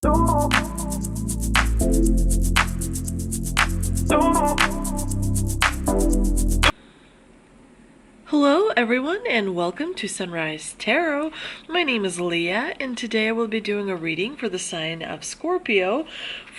Hello everyone and welcome to Sunrise Tarot. My name is Leah and today I will be doing a reading for the sign of Scorpio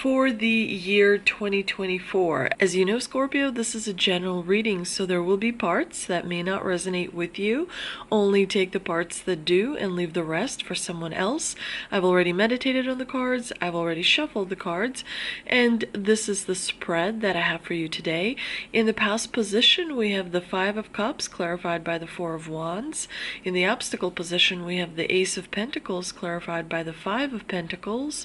for the year 2024. As you know, Scorpio, this is a general reading, so there will be parts that may not resonate with you. Only take the parts that do and leave the rest for someone else. I've already meditated on the cards, I've already shuffled the cards, and this is the spread that I have for you today. In the past position, we have the Five of Cups, clarified by the Four of Wands. In the obstacle position, we have the Ace of Pentacles, clarified by the Five of Pentacles.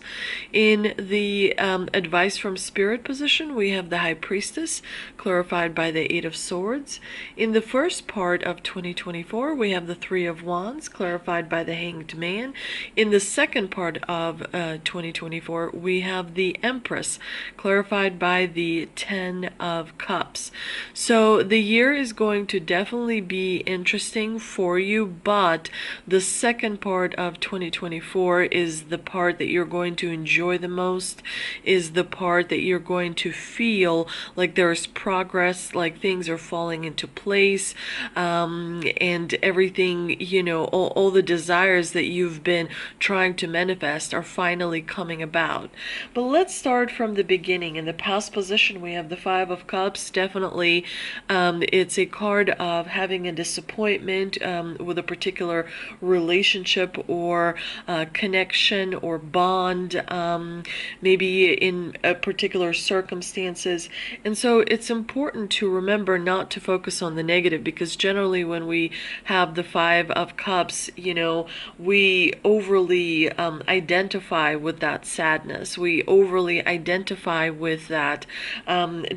In the advice from Spirit position, we have the High Priestess, clarified by the Eight of Swords. In the first part of 2024, we have the Three of Wands, clarified by the Hanged Man. In the second part of 2024, we have the Empress, clarified by the Ten of Cups. So the year is going to definitely be interesting for you, but the second part of 2024 is the part that you're going to enjoy the most, is the part that you're going to feel like there's progress, like things are falling into place, and everything, you know, all the desires that you've been trying to manifest are finally coming about. But let's start from the beginning. In the past position, we have the Five of Cups. Definitely, it's a card of having a disappointment with a particular relationship or connection or bond, maybe in a particular circumstances. And so it's important to remember not to focus on the negative, because generally when we have the Five of Cups, you know, we overly identify with that sadness. We overly identify with that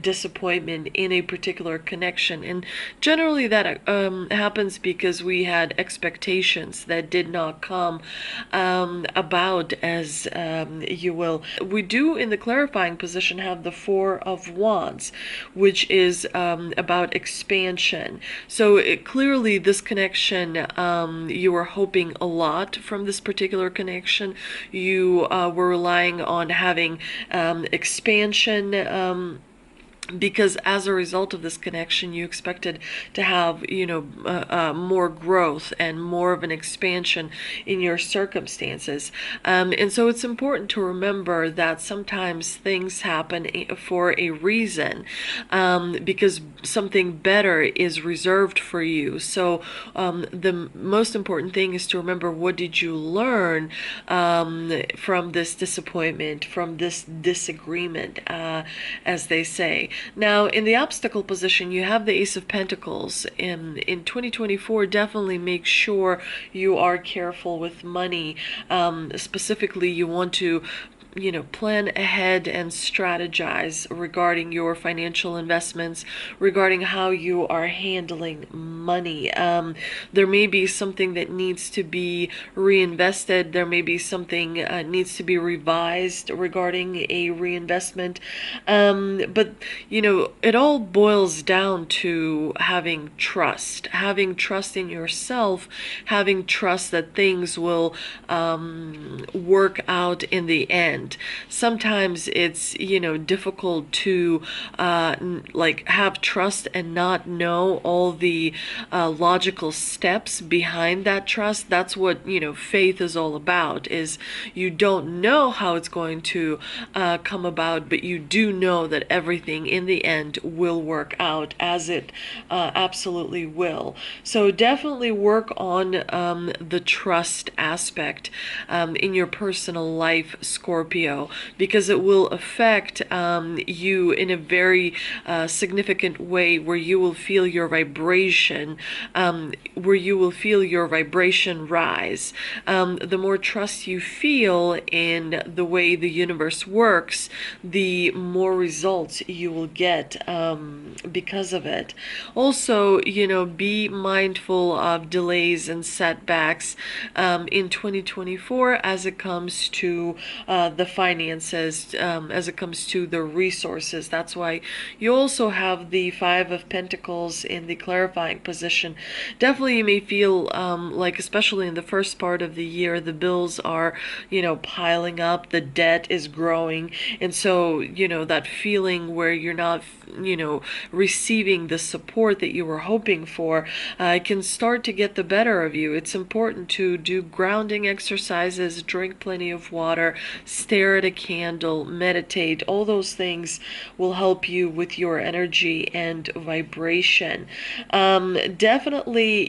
disappointment in a particular connection. And generally that happens because we had expectations that did not come about as you will. We do, in the clarifying position, have the Four of Wands, which is about expansion. So clearly this connection, you were hoping a lot from this particular connection. You were relying on having expansion, because as a result of this connection, you expected to have, you know, more growth and more of an expansion in your circumstances. And so it's important to remember that sometimes things happen for a reason, because something better is reserved for you. So the most important thing is to remember, what did you learn from this disappointment, from this disagreement, as they say. Now, in the obstacle position, you have the Ace of Pentacles. In 2024, definitely make sure you are careful with money. Specifically, you want to, you know, plan ahead and strategize regarding your financial investments, regarding how you are handling money. There may be something that needs to be reinvested. There may be something needs to be revised regarding a reinvestment. But, you know, it all boils down to having trust in yourself, having trust that things will work out in the end. Sometimes it's, you know, difficult to like have trust and not know all the logical steps behind that trust. That's what, you know, faith is all about, is you don't know how it's going to come about, but you do know that everything in the end will work out, as it absolutely will. So definitely work on the trust aspect in your personal life, Scorpio, because it will affect you in a very significant way, where you will feel your vibration, rise. The more trust you feel in the way the universe works, the more results you will get because of it. Also, you know, be mindful of delays and setbacks in 2024 as it comes to the the finances, as it comes to the resources. That's why you also have the Five of Pentacles in the clarifying position. Definitely you may feel like, especially in the first part of the year, the bills are, piling up, the debt is growing. And so, that feeling where you're not, receiving the support that you were hoping for, can start to get the better of you. It's important to do grounding exercises, drink plenty of water, stare at a candle, meditate. All those things will help you with your energy and vibration. Definitely,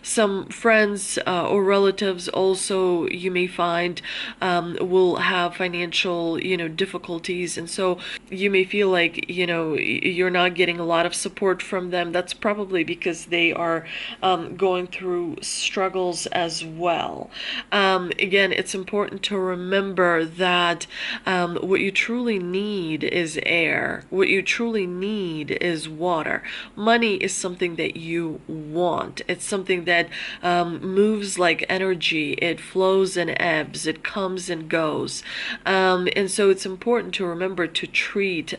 some friends or relatives also you may find will have financial, difficulties. And so you may feel like, you're not getting a lot of support from them. That's probably because they are going through struggles as well. Again, it's important to remember that what you truly need is air. What you truly need is water. Money is something that you want. It's something that moves like energy. It flows and ebbs. It comes and goes. And so it's important to remember to treat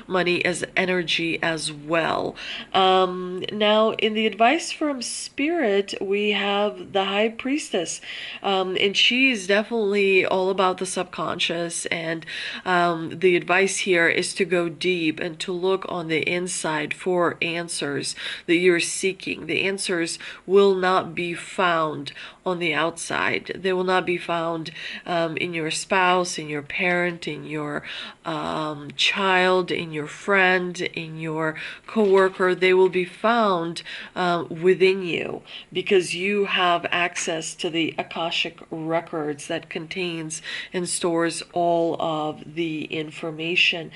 money as energy as well. Now, in the advice from Spirit, we have the High Priestess, and she is definitely all about the subconscious. And the advice here is to go deep and to look on the inside for answers that you're seeking. The answers will not be found on the outside. They will not be found in your spouse, in your parent, in your child, in your friend, in your coworker. They will be found within you, because you have access to the Akashic records that contains and stores all of the information.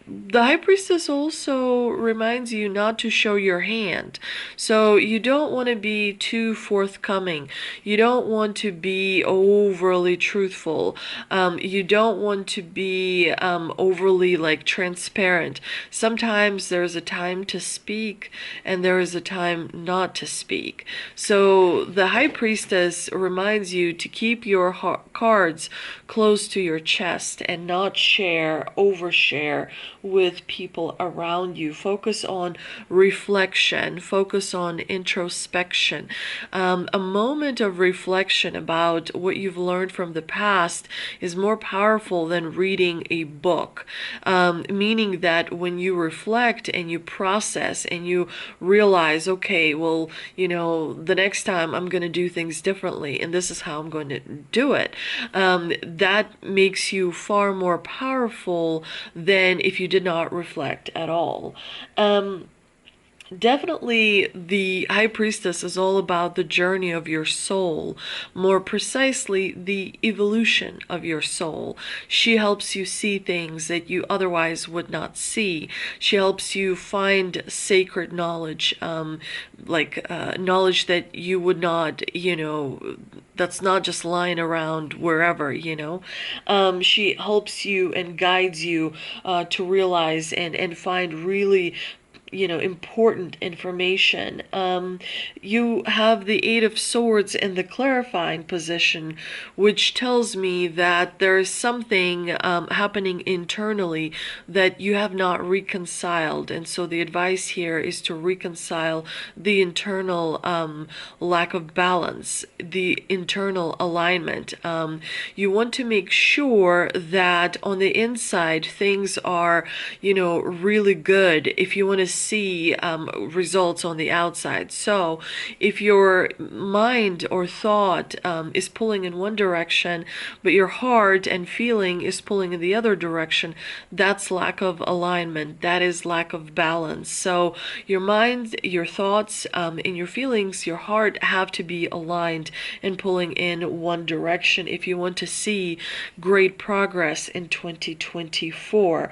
The High Priestess also reminds you not to show your hand. So you don't want to be too forthcoming. You don't want to be overly truthful. You don't want to be overly transparent. Sometimes there's a time to speak and there is a time not to speak. So the High Priestess reminds you to keep your cards close to your chest and not overshare with people around you. Focus on reflection, focus on introspection. A moment of reflection about what you've learned from the past is more powerful than reading a book. Meaning that when you reflect and you process and you realize, okay, well, the next time I'm going to do things differently, and this is how I'm going to do it. That makes you far more powerful than if you did not reflect at all. Definitely, the High Priestess is all about the journey of your soul, more precisely, the evolution of your soul. She helps you see things that you otherwise would not see. She helps you find sacred knowledge, knowledge that you would not, that's not just lying around wherever, She helps you and guides you to realize and find really important information. You have the Eight of Swords in the clarifying position, which tells me that there is something happening internally that you have not reconciled. And so the advice here is to reconcile the internal lack of balance, the internal alignment. You want to make sure that on the inside things are, really good if you want to see results on the outside. So if your mind or thought is pulling in one direction, but your heart and feeling is pulling in the other direction, that's lack of alignment. That is lack of balance. So your mind, your thoughts, and your feelings, your heart have to be aligned and pulling in one direction if you want to see great progress in 2024.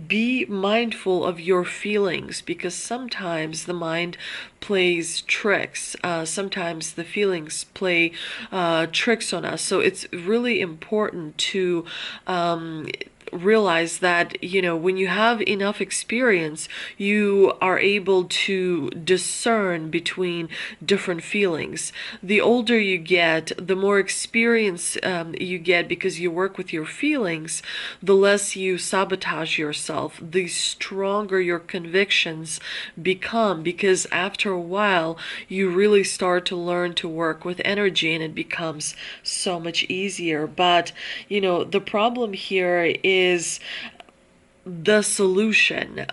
Be mindful of your feelings, because sometimes the mind plays tricks. Sometimes the feelings play tricks on us. So it's really important to realize that, when you have enough experience, you are able to discern between different feelings. The older you get, the more experience you get because you work with your feelings, the less you sabotage yourself, the stronger your convictions become, because after a while, you really start to learn to work with energy and it becomes so much easier. But, the problem here is the solution.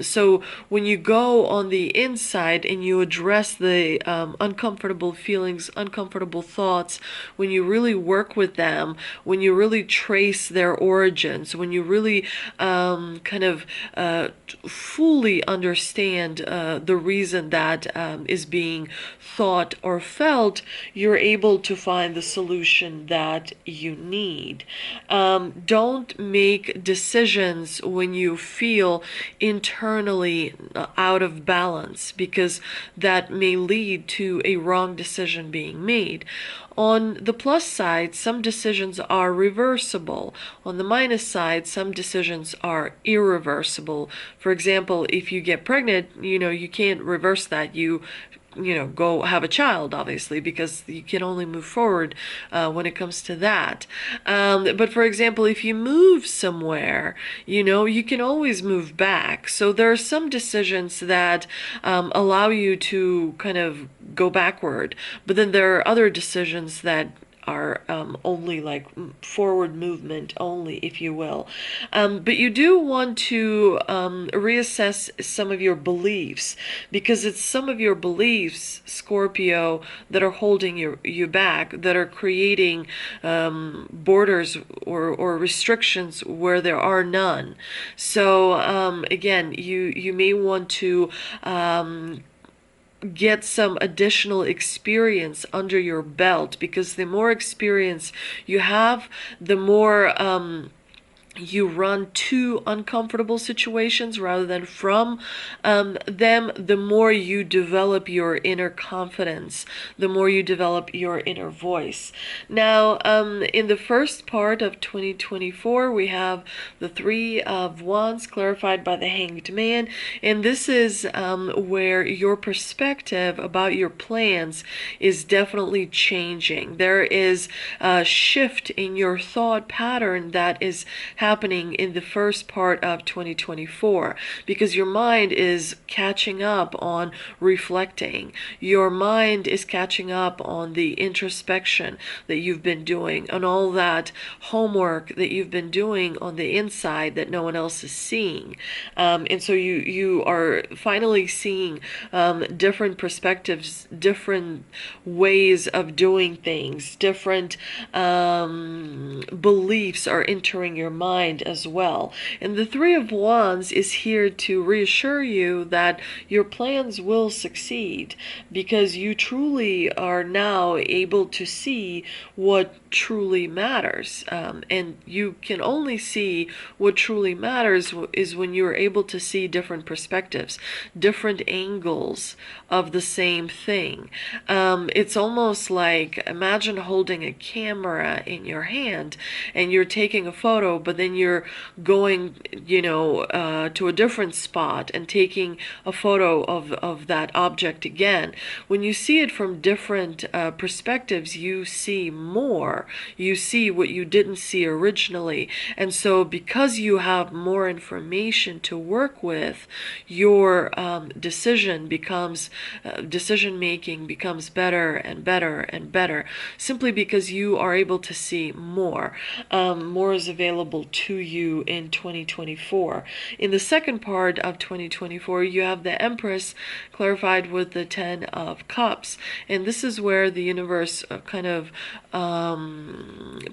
So when you go on the inside and you address the uncomfortable feelings, uncomfortable thoughts, when you really work with them, when you really trace their origins, when you really kind of fully understand the reason that is being thought or felt, you're able to find the solution that you need. Don't make decisions when you feel internally out of balance, because that may lead to a wrong decision being made. On the plus side, some decisions are reversible. On the minus side, some decisions are irreversible. For example, if you get pregnant, you can't reverse that. You go have a child, obviously, because you can only move forward when it comes to that. But for example, if you move somewhere, you can always move back. So there are some decisions that allow you to kind of go backward, but then there are other decisions that are only like forward movement only, if you will. But you do want to reassess some of your beliefs, because it's some of your beliefs, Scorpio, that are holding you back, that are creating borders or restrictions where there are none. So again, you may want to get some additional experience under your belt, because the more experience you have, the more you run to uncomfortable situations rather than from them, the more you develop your inner confidence, the more you develop your inner voice. Now, in the first part of 2024, we have the Three of Wands clarified by the Hanged Man, and this is where your perspective about your plans is definitely changing. There is a shift in your thought pattern that is happening in the first part of 2024, because your mind is catching up on reflecting. Your mind is catching up on the introspection that you've been doing, and all that homework that you've been doing on the inside that no one else is seeing. And so you are finally seeing different perspectives, different ways of doing things, different beliefs are entering your mind as well. And the Three of Wands is here to reassure you that your plans will succeed, because you truly are now able to see what truly matters. And you can only see what truly matters is when you're able to see different perspectives, different angles of the same thing. It's almost like, imagine holding a camera in your hand and you're taking a photo, but then you're going, to a different spot and taking a photo of that object again. When you see it from different perspectives, you see more. You see what you didn't see originally. And so because you have more information to work with, your decision making becomes better and better and better, simply because you are able to see more. More is available to you in 2024. In the second part of 2024, you have the Empress clarified with the Ten of Cups. And this is where the universe kind of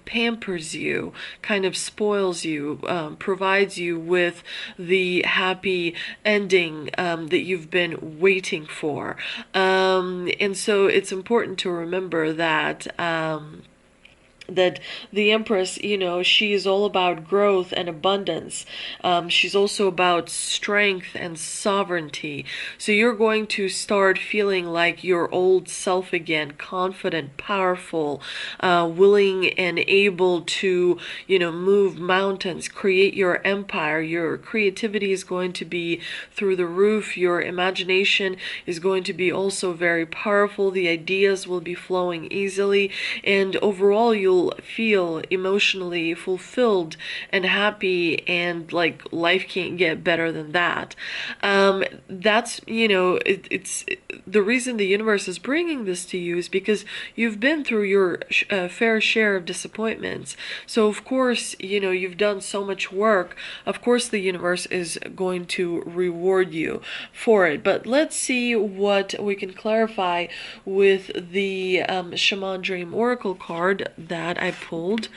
pampers you, kind of spoils you, provides you with the happy ending that you've been waiting for. And so it's important to remember that that the Empress, she is all about growth and abundance. She's also about strength and sovereignty. So you're going to start feeling like your old self again, confident, powerful, willing and able to, move mountains, create your empire. Your creativity is going to be through the roof. Your imagination is going to be also very powerful. The ideas will be flowing easily, and overall you'll feel emotionally fulfilled and happy, and like life can't get better than that. That's, it's the reason the universe is bringing this to you is because you've been through your fair share of disappointments. So of course, you've done so much work. Of course the universe is going to reward you for it. But let's see what we can clarify with the Shaman Dream Oracle card that I pulled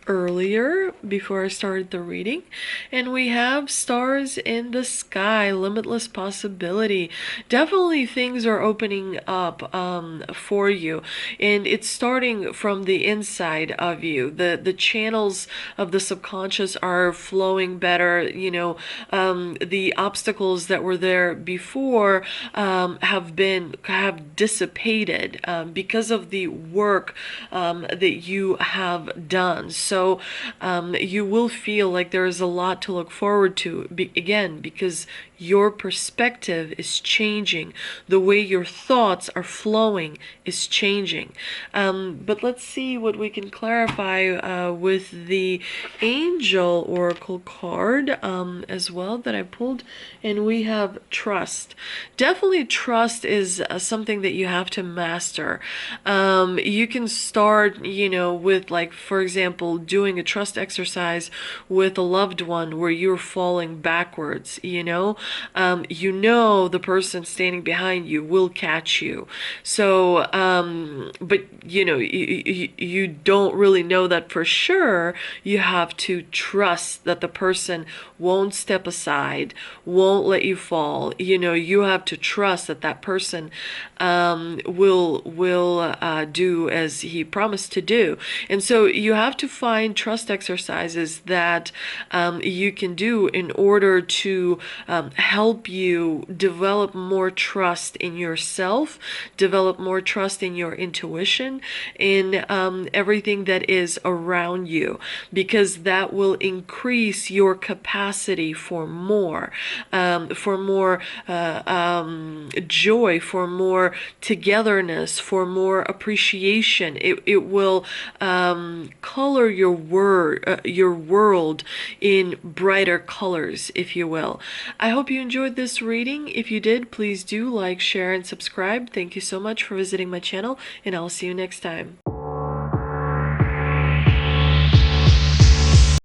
earlier before I started the reading. And we have stars in the sky, limitless possibility. Definitely things are opening up for you, and it's starting from the inside of you. The channels of the subconscious are flowing better. The obstacles that were there before have dissipated because of the work that you have done. So you will feel like there is a lot to look forward to, again, because your perspective is changing. The way your thoughts are flowing is changing. But let's see what we can clarify with the Angel Oracle card as well that I pulled. And we have trust. Definitely trust is something that you have to master. You can start, with, like, for example, doing a trust exercise with a loved one where you're falling backwards, the person standing behind you will catch you. So, but you don't really know that for sure. You have to trust that the person won't step aside, won't let you fall. You have to trust that that person will do as he promised to do. And so you have to find trust exercises that you can do in order to help you develop more trust in yourself, develop more trust in your intuition, in everything that is around you, because that will increase your capacity for more joy, for more togetherness, for more appreciation. It will color your world in brighter colors, if you will. I hope you enjoyed this reading. If you did, please do like, share, and subscribe. Thank you so much for visiting my channel, and I'll see you next time.